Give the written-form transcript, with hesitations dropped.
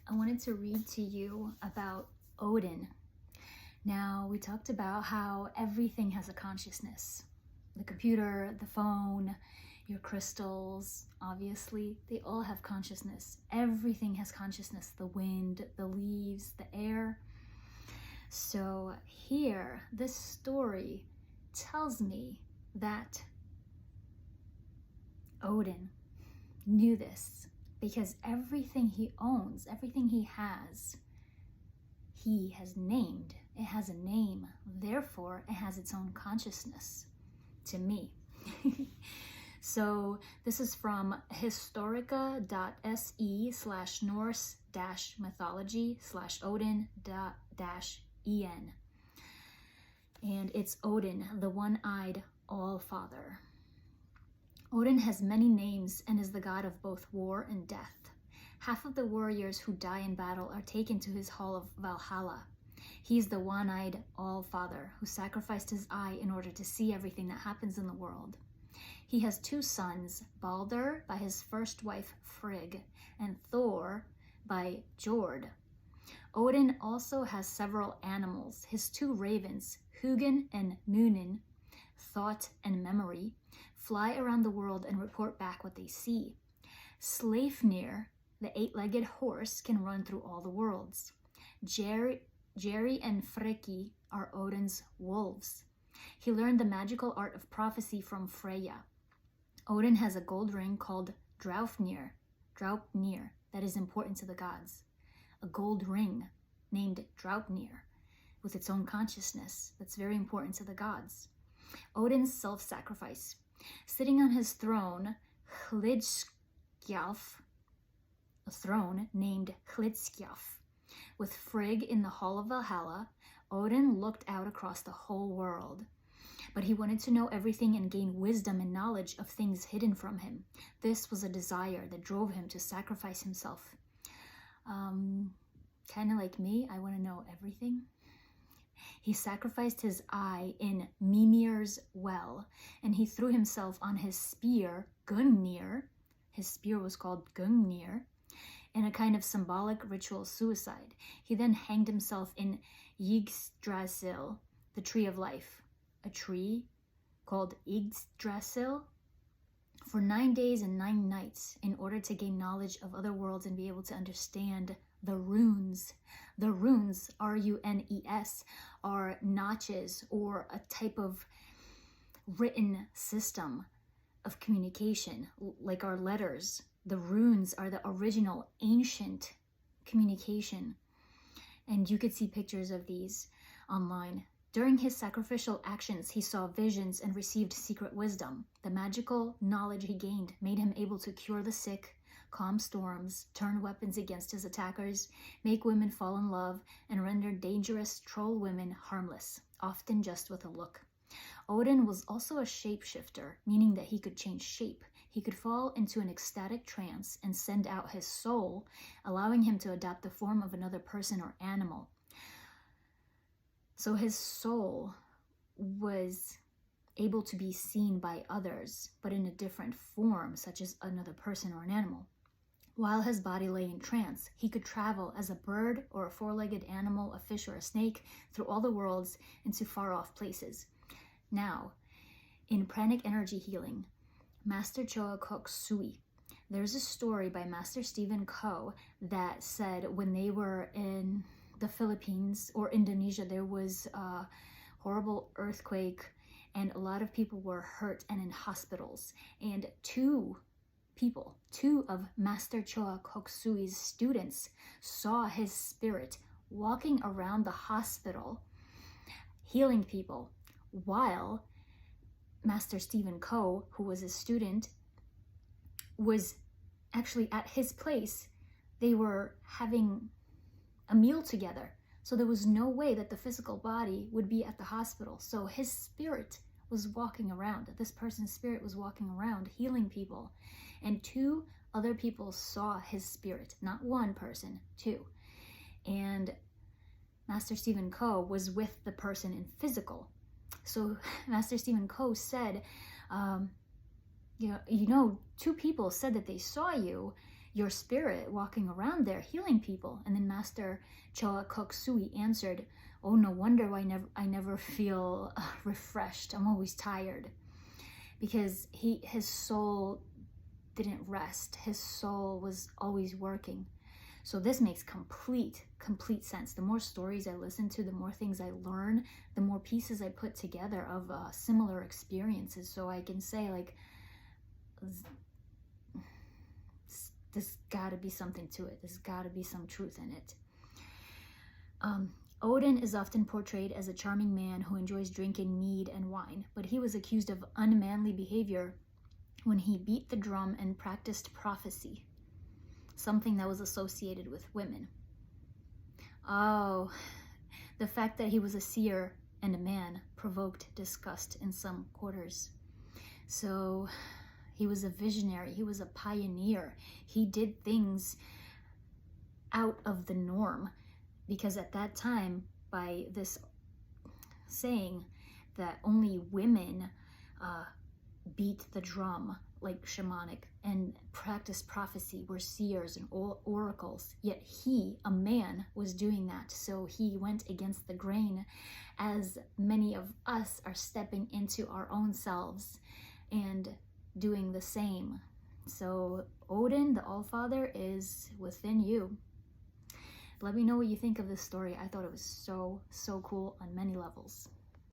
I wanted to read to you about Odin. Now, we talked about how everything has a consciousness. The computer, the phone, your crystals, obviously, they all have consciousness. Everything has consciousness. The wind, the leaves, the air. So here, this story tells me that Odin knew this because everything he owns, everything he has named. It has a name, therefore it has its own consciousness to me. So this is from historica.se/Norse-mythology/Odin-en. And it's Odin, the one-eyed all-father. Odin has many names and is the god of both war and death. Half of the warriors who die in battle are taken to his hall of Valhalla. He's the one-eyed all-father who sacrificed his eye in order to see everything that happens in the world. He has two sons, Balder by his first wife Frigg, and Thor by Jord. Odin also has several animals. His two ravens, Hugin and Munin, Thought and Memory, fly around the world and report back what they see. Sleipnir, the eight-legged horse, can run through all the worlds. Jerry and Freki are Odin's wolves. He learned the magical art of prophecy from Freya. Odin has a gold ring called Draupnir, that is important to the gods. A gold ring named Draupnir with its own consciousness that's very important to the gods. Odin's self-sacrifice. Sitting on his throne, Hlidskjalf, a throne named Hlidskjalf, with Frigg in the hall of Valhalla, Odin looked out across the whole world. But he wanted to know everything and gain wisdom and knowledge of things hidden from him. This was a desire that drove him to sacrifice himself. Kind of like me, I want to know everything. He sacrificed his eye in Mimir's well, and he threw himself on his spear, Gungnir. His spear was called Gungnir, in a kind of symbolic ritual suicide. He then hanged himself in Yggdrasil, the tree of life, a tree called Yggdrasil, for 9 days and 9 nights in order to gain knowledge of other worlds and be able to understand the runes. The runes, R-U-N-E-S, are notches or a type of written system of communication, like our letters. The runes are the original ancient communication, and you could see pictures of these online. During his sacrificial actions, he saw visions and received secret wisdom. The magical knowledge he gained made him able to cure the sick, calm storms, turn weapons against his attackers, make women fall in love, and render dangerous troll women harmless, often just with a look. Odin was also a shapeshifter, meaning that he could change shape. He could fall into an ecstatic trance and send out his soul, allowing him to adopt the form of another person or animal. So his soul was able to be seen by others, but in a different form, such as another person or an animal. While his body lay in trance, he could travel as a bird or a four-legged animal, a fish or a snake, through all the worlds into far-off places. Now, in pranic energy healing, Master Choa Kok Sui, there's a story by Master Stephen Ko that said when they were in the Philippines or Indonesia, there was a horrible earthquake and a lot of people were hurt and in hospitals. And two of Master Choa Kok Sui's students saw his spirit walking around the hospital, healing people, while Master Stephen Ko, who was a student, was actually at his place. They were having a meal together. So there was no way that the physical body would be at the hospital. So his spirit was walking around. This person's spirit was walking around, healing people. And 2 other people saw his spirit. Not one person, 2. And Master Stephen Ko was with the person in physical. So Master Stephen Ko said, 2 people said that they saw you. your spirit walking around there healing people. And then Master Choa Kok Sui answered, oh, no wonder why I never feel refreshed. I'm always tired. Because his soul didn't rest. His soul was always working. So this makes complete sense. The more stories I listen to, the more things I learn, the more pieces I put together of similar experiences. So I can say, like, there's got to be something to it. There's got to be some truth in it. Odin is often portrayed as a charming man who enjoys drinking mead and wine, but he was accused of unmanly behavior when he beat the drum and practiced prophecy, something that was associated with women. Oh, the fact that he was a seer and a man provoked disgust in some quarters. So he was a visionary, he was a pioneer. He did things out of the norm, because at that time, by this saying that only women beat the drum, like shamanic, and practiced prophecy, were seers and oracles, yet he, a man, was doing that. So he went against the grain, as many of us are stepping into our own selves and doing the same. So Odin, the Allfather, is within you. Let me know what you think of this story. I thought it was so cool on many levels.